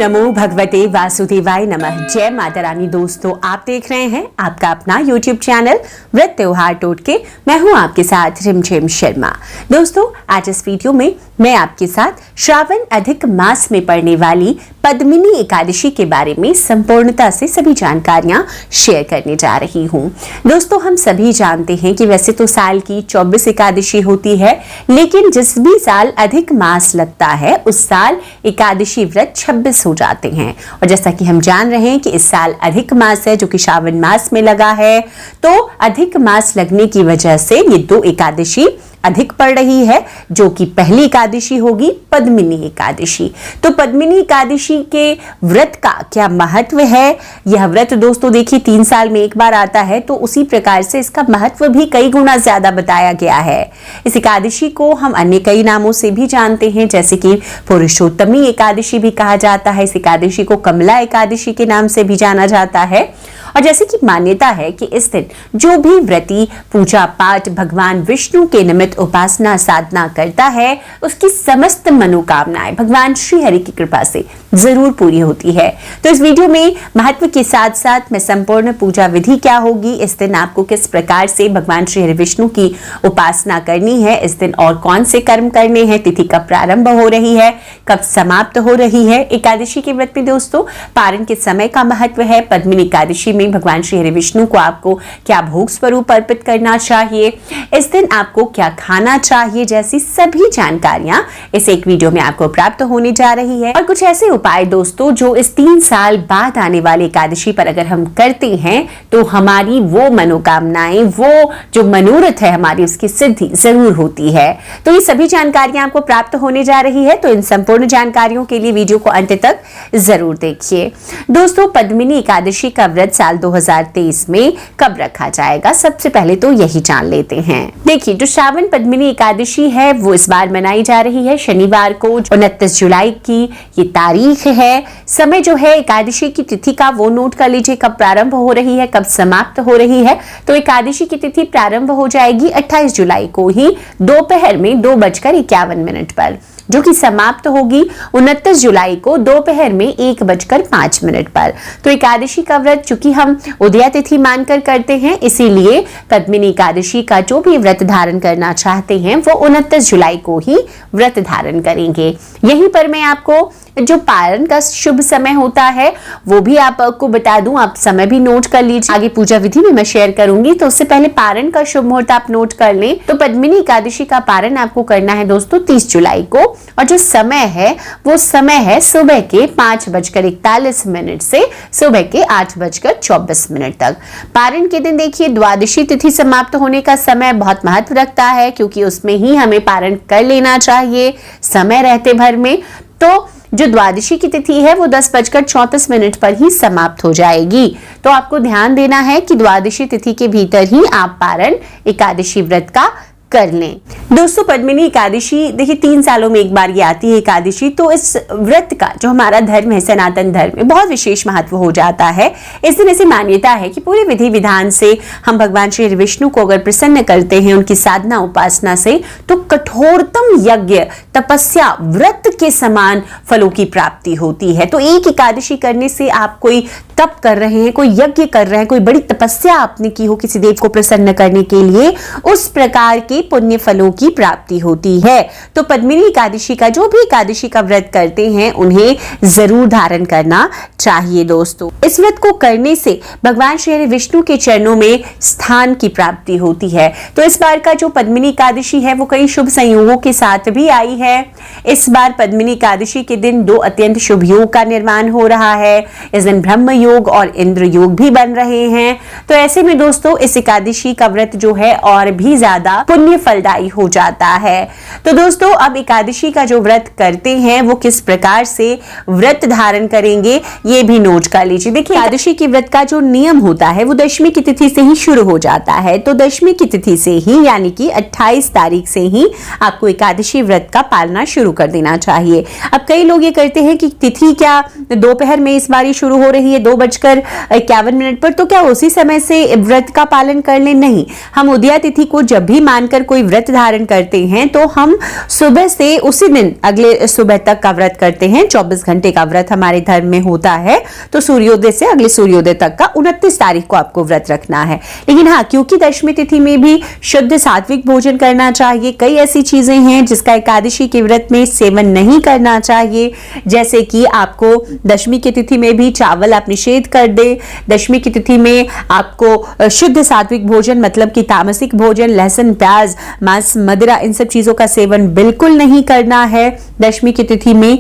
नमो भगवते वासुदेवाय नमः। जय माता रानी। दोस्तों, आप देख रहे हैं आपका अपना YouTube चैनल व्रत त्योहार टोटके। मैं हूं आपके साथ रिमझिम शर्मा। दोस्तों, आज इस वीडियो में मैं आपके साथ श्रावण अधिक मास में पड़ने वाली पद्मिनी एकादशी के बारे में संपूर्णता से सभी जानकारियां शेयर करने जा रही हूं। दोस्तों, हम सभी जानते हैं कि वैसे तो साल की 24 एकादशी होती है, लेकिन जिस भी साल अधिक मास लगता है उस साल एकादशी व्रत 26 हो जाते हैं। और जैसा कि हम जान रहे हैं कि इस साल अधिक मास है जो कि श्रावण मास में लगा है, तो अधिक मास लगने की वजह से ये दो एकादशी अधिक पड़ रही है, जो कि पहली एकादशी होगी पद्मिनी एकादशी। तो पद्मिनी एकादशी के व्रत का क्या महत्व है? यह व्रत दोस्तों देखिए 3 साल में एक बार आता है, तो उसी प्रकार से इसका महत्व भी कई गुना ज्यादा बताया गया है। इस एकादशी को हम अन्य कई नामों से भी जानते हैं, जैसे कि पुरुषोत्तमी एकादशी भी कहा जाता है। इस एकादशी को कमला एकादशी के नाम से भी जाना जाता है। और जैसे कि मान्यता है कि इस दिन जो भी व्रती पूजा पाठ भगवान विष्णु के निमित्त उपासना साधना करता है, उसकी समस्त मनोकामनाएं भगवान श्री हरि की कृपा से जरूर पूरी होती है। तो इस वीडियो में महत्व के साथ साथ मैं संपूर्ण पूजा विधि क्या होगी, इस दिन आपको किस प्रकार से भगवान श्री हरि विष्णु की उपासना करनी है, इस दिन और कौन से कर्म करने हैं, तिथि कब प्रारंभ हो रही है, कब समाप्त हो रही है। एकादशी के व्रत में दोस्तों पारण के समय का महत्व है। पद्मिनी एकादशी में भगवान श्री हरि विष्णु को आपको क्या भोग स्वरूप अर्पित करना चाहिए, इस दिन आपको क्या खाना चाहिए, जैसी सभी जानकारियां इस एक वीडियो में आपको प्राप्त होने जा रही है। और कुछ ऐसे उपाय दोस्तों जो इस 3 साल बाद आने वाली एकादशी पर अगर हम करते हैं तो हमारी वो मनोकामनाएं, वो जो मनोरथ है हमारी, उसकी सिद्धि जरूर होती है। तो ये सभी जानकारियां आपको प्राप्त होने जा रही है, तो इन संपूर्ण जानकारियों के लिए वीडियो को अंत तक जरूर देखिए। दोस्तों, पद्मिनी एकादशी का व्रत साल 2023 में कब रखा जाएगा, सबसे पहले तो यही जान लेते हैं। देखिए, जो श्रावण पद्मिनी एकादशी है वो इस बार मनाई जा रही है शनिवार को, 29 जुलाई की ये तारीख है। समय जो है एकादशी की तिथि का वो नोट कर लीजिए, कब प्रारंभ हो रही है, कब समाप्त हो रही है। तो एकादशी की तिथि प्रारंभ हो जाएगी 28 जुलाई को ही दोपहर में 2:51 पर, जो कि समाप्त होगी 29 जुलाई को दोपहर में 1:05 पर। तो एकादशी का व्रत चूंकि हम उदया तिथि मानकर करते हैं, इसीलिए पद्मिनी एकादशी का जो भी व्रत धारण करना चाहते हैं वो 29 जुलाई को ही व्रत धारण करेंगे। यहीं पर मैं आपको जो पारण का शुभ समय होता है वो भी आपको बता दूं, आप समय भी नोट कर लीजिए। आगे पूजा विधि में मैं शेयर करूंगी, तो उससे पहले पारण का शुभ मुहूर्त आप नोट कर लें। तो पद्मिनी एकादशी का पारण आपको करना है दोस्तों 30 जुलाई को, और जो समय है वो समय है सुबह के 5:41 से सुबह के 8:24 तक। पारण के दिन देखिए द्वादशी तिथि समाप्त होने का समय बहुत महत्व रखता है, क्योंकि उसमें ही हमें पारण कर लेना चाहिए समय रहते भर में। तो जो द्वादशी की तिथि है वो 10:34 पर ही समाप्त हो जाएगी। तो आपको ध्यान देना है कि द्वादशी तिथि के भीतर ही आप पारण एकादशी व्रत का कर लें। दोस्तों, पद्मिनी एकादशी देखिए 3 सालों में एक बार ये आती है एकादशी, तो इस व्रत का जो हमारा धर्म है सनातन धर्म में बहुत विशेष महत्व हो जाता है। इस दिन ऐसी मान्यता है कि पूरे विधि विधान से हम भगवान श्री विष्णु को अगर प्रसन्न करते हैं उनकी साधना उपासना से, तो कठोरतम यज्ञ तपस्या व्रत के समान फलों की प्राप्ति होती है। तो एक एकादशी करने से आप कोई तप कर रहे हैं, कोई यज्ञ कर रहे हैं, कोई बड़ी तपस्या आपने की हो किसी देव को प्रसन्न करने के लिए, उस प्रकार के पुण्य फलों की प्राप्ति होती है। तो पद्मिनी एकादशी का जो भी एकादशी का व्रत करते हैं उन्हें जरूर धारण करना चाहिए। दोस्तों, इस व्रत को करने से भगवान श्री हरि विष्णु के चरणों में स्थान की प्राप्ति होती है। तो इस बार का जो पद्मिनी एकादशी है वो कई शुभ संयोगों के साथ भी आई है। इस बार पद्मिनी एकादशी के दिन 2 अत्यंत शुभ योग का निर्माण हो रहा है। इस दिन ब्रह्म योग और इंद्र योग भी बन रहे हैं। तो ऐसे में दोस्तों इस एकादशी का व्रत जो है और भी ज्यादा पुण्य फलदायी हो जाता है। तो दोस्तों, अब एकादशी का जो व्रत करते हैं वो किस प्रकार से व्रत धारण करेंगे ये भी नोट कर लीजिए। देखिए, एकादशी के व्रत का जो नियम होता है वो दशमी की तिथि से ही शुरू हो जाता है। तो दशमी की तिथि से ही यानी कि 28 तारीख से ही आपको एकादशी व्रत का पालना शुरू कर देना चाहिए। अब कई लोग ये करते हैं कि तिथि क्या दोपहर में इस बार शुरू हो रही है 2:51 पर, तो क्या उसी समय से व्रत का पालन कर लें? नहीं, हम उदया तिथि को जब भी मानकर अगर कोई व्रत धारण करते हैं तो हम सुबह से उसी दिन अगले सुबह तक का व्रत करते हैं। 24 घंटे का व्रत हमारे धर्म में होता है, तो सूर्योदय से अगले सूर्योदय तक का 29 तारीख को आपको व्रत रखना है। लेकिन हाँ, क्योंकि दशमी तिथि में भी शुद्ध सात्विक भोजन करना चाहिए, कई ऐसी चीजें हैं जिसका एकादशी के व्रत में सेवन नहीं करना चाहिए, जैसे कि आपको दशमी की तिथि में भी चावल आप निषेध कर दे। दशमी की तिथि में आपको शुद्ध सात्विक भोजन मतलब कि तामसिक भोजन, लहसुन, प्याज, मांस, मदिरा, इन सब चीजों का सेवन बिल्कुल नहीं करना है। दशमी की तिथि में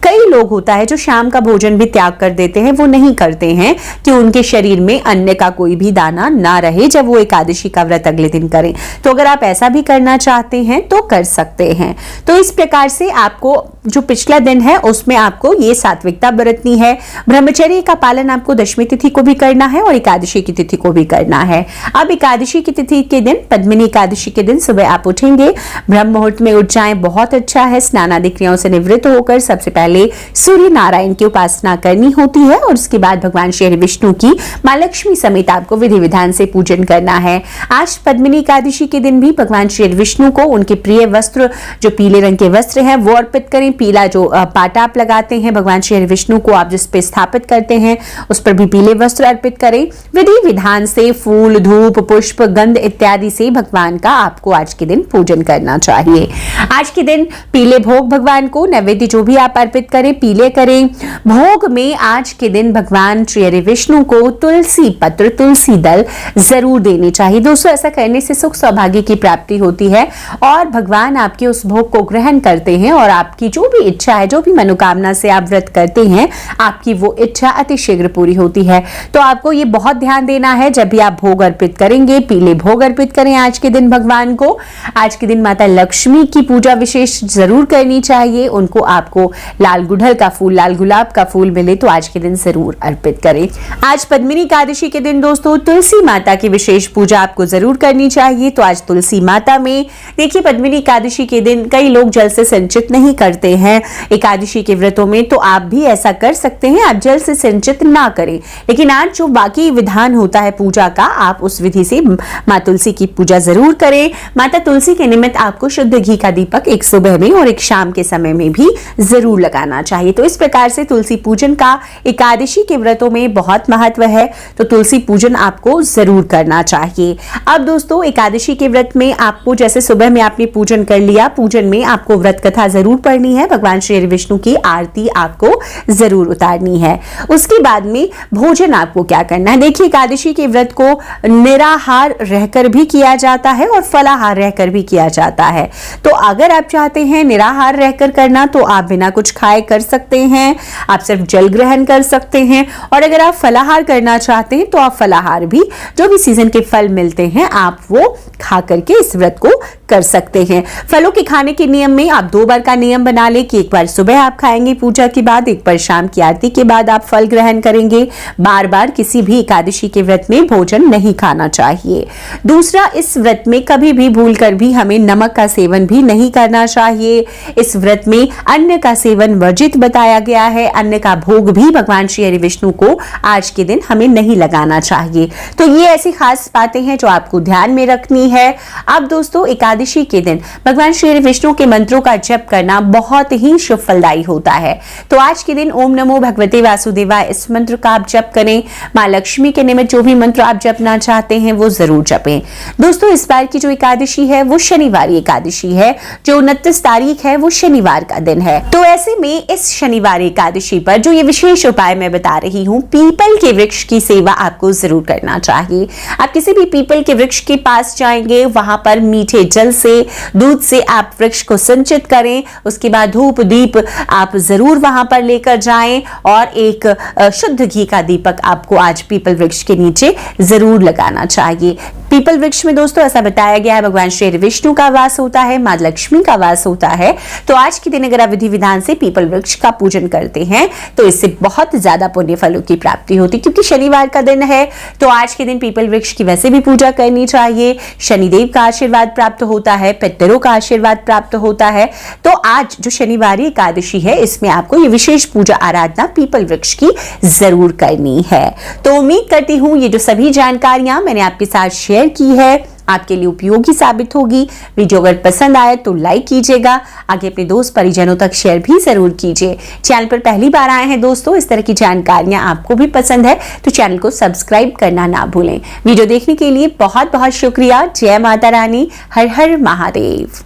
कई लोग होता है जो शाम का भोजन भी त्याग कर देते हैं, वो नहीं करते हैं कि उनके शरीर में अन्न का कोई भी दाना ना रहे जब वो एकादशी का व्रत अगले दिन करें। तो अगर आप ऐसा भी करना चाहते हैं तो कर सकते हैं। तो इस प्रकार से आपको जो पिछला दिन है उसमें आपको ये सात्विकता बरतनी है। ब्रह्मचर्य का पालन आपको दशमी तिथि को भी करना है और एकादशी की तिथि को भी करना है। अब एकादशी की तिथि के दिन, पद्मिनी एकादशी के दिन सुबह आप उठेंगे, ब्रह्म मुहूर्त में उठ जाएं, बहुत अच्छा है। स्नान आदि क्रियाओं से निवृत्त होकर सबसे पहले सूर्य नारायण की उपासना करनी होती है और उसके बाद भगवान श्री विष्णु की मां लक्ष्मी समेत आपको विधि विधान से पूजन करना है। आज पद्मिनी एकादशी के दिन भी भगवान श्री विष्णु को उनके प्रिय वस्त्र, जो पीले रंग के वस्त्र हैं, वो अर्पित करें। पीला जो पाटा आप लगाते हैं भगवान श्री विष्णु को आप जिस पे स्थापित करते हैं उस पर भी पीले वस्त्र अर्पित करें। विधि विधान से फूल, धूप, पुष्प, गंध इत्यादि से भगवान का आपको आज के दिन पूजन करना चाहिए। आज के दिन पीले भोग भगवान को, नैवेद्य जो भी आप अर्पित करें पीले करें। भोग में आज के दिन भगवान श्री विष्णु को तुलसी पत्र, तुलसी दल जरूर देने चाहिए। दोस्तों, ऐसा करने से सुख सौभाग्य की प्राप्ति होती है और भगवान आपके उस भोग को ग्रहण करते हैं और आपकी जो भी इच्छा है, जो भी मनोकामना से आप व्रत करते हैं, आपकी वो इच्छा अतिशीघ्र पूरी होती है। तो आपको ये बहुत ध्यान देना है, जब भी आप भोग अर्पित करेंगे पीले भोग अर्पित करें आज के दिन भगवान को। आज के दिन माता लक्ष्मी की पूजा विशेष जरूर करनी चाहिए। उनको आपको लाल गुड़हल का फूल, लाल गुलाब का फूल मिले तो आज के दिन जरूर अर्पित करें। आज पद्मिनी एकादशी के दिन दोस्तों तुलसी माता की विशेष पूजा आपको जरूर करनी चाहिए। तो आज तुलसी माता में देखिए, पद्मिनी एकादशी के दिन कई लोग जल से सिंचित नहीं करते हैं एकादशी के व्रतों में, तो आप भी ऐसा कर सकते हैं, आप जल से सिंचित ना करें। लेकिन आज जो बाकी विधान होता है पूजा का, आप उस विधि से मां तुलसी की पूजा जरूर करें। माता तुलसी के निमित्त आपको शुद्ध घी का दीपक एक सुबह में और एक शाम के समय में भी जरूर लगाना चाहिए। तो इस प्रकार से तुलसी पूजन का एकादशी के व्रतों में बहुत महत्व है, तो तुलसी पूजन आपको जरूर करना चाहिए। अब दोस्तों, एकादशी के व्रत में आपको, जैसे सुबह में आपने पूजन कर लिया, पूजन में आपको व्रत कथा जरूर पढ़नी है, भगवान श्री विष्णु की आरती आपको जरूर उतारनी है। उसके बाद में भोजन आपको क्या करना है। देखिए, एकादशी के व्रत को निराहार रहकर भी किया जाता है और फलाहार रहकर भी किया जाता है। तो अगर आप चाहते हैं निराहार रहकर करना तो आप बिना कुछ खाए कर सकते हैं, आप सिर्फ जल ग्रहण कर सकते हैं। और अगर आप फलाहार करना चाहते हैं तो आप फलाहार भी, जो भी सीजन के फल मिलते हैं, आप वो खा करके इस व्रत को कर सकते हैं। फलों के खाने के नियम में आप 2 बार का नियम बना ले कि एक बार सुबह आप खाएंगे पूजा के बाद, एक बार शाम की आरती के बाद आप फल ग्रहण करेंगे। बार बार किसी भी एकादशी के व्रत में भोजन नहीं खाना चाहिए। दूसरा, इस व्रत में कभी भी भूलकर भी हमें नमक का सेवन भी नहीं करना चाहिए। इस व्रत में अन्न का सेवन वर्जित बताया गया है। अन्न का भोग भी भगवान श्री विष्णु को आज के दिन हमें नहीं लगाना चाहिए। तो ये ऐसी खास बातें हैं जो आपको ध्यान में रखनी है। अब दोस्तों, एकादशी के दिन भगवान श्री विष्णु के मंत्रों का जप करना बहुत ही शुभ फलदायी होता है। तो आज के दिन ओम नमो भगवते वासुदेवाय, इस मंत्र का आप जप करें। मां लक्ष्मी के निमित्त जो भी मंत्र आप जपना चाहते हैं वो जरूर जपें। दोस्तों, इस बार की जो एकादशी है वो शनिवारी एकादशी है, जो 29 तारीख है वो शनिवार का दिन है। तो ऐसे में इस शनिवार एकादशी पर जो ये विशेष उपाय मैं बता रही हूँ, पीपल के वृक्ष की सेवा आपको जरूर करना चाहिए। आप किसी भी पीपल के वृक्ष के पास जाएंगे, वहां पर मीठे जल से, दूध से आप वृक्ष को सिंचित करें। उसके बाद धूप दीप आप जरूर वहां पर लेकर जाएं और एक शुद्ध घी का दीपक आपको आज पीपल वृक्ष के नीचे जरूर लगाना चाहिए। पीपल वृक्ष में दोस्तों ऐसा बताया गया है भगवान श्री विष्णु का वास होता है, मां लक्ष्मी का वास होता है। तो आज के दिन अगर आप विधि विधान से पीपल वृक्ष का पूजन करते हैं तो इससे बहुत ज्यादा पुण्य फलों की प्राप्ति होती है। क्योंकि शनिवार का दिन है तो आज के दिन पीपल वृक्ष की वैसे भी पूजा करनी चाहिए। शनिदेव का आशीर्वाद प्राप्त होता है, पितरों का आशीर्वाद प्राप्त होता है। तो आज जो शनिवारी एकादशी है इसमें आपको ये विशेष पूजा आराधना पीपल वृक्ष की जरूर करनी है। तो उम्मीद करती हूँ ये जो सभी जानकारियां मैंने आपके साथ शेयर की है आपके लिए उपयोगी साबित होगी। वीडियो अगर पसंद आए तो लाइक कीजिएगा, आगे अपने दोस्त परिजनों तक शेयर भी जरूर कीजिए। चैनल पर पहली बार आए हैं दोस्तों, इस तरह की जानकारियां आपको भी पसंद है तो चैनल को सब्सक्राइब करना ना भूलें। वीडियो देखने के लिए बहुत बहुत शुक्रिया। जय माता रानी, हर हर महादेव।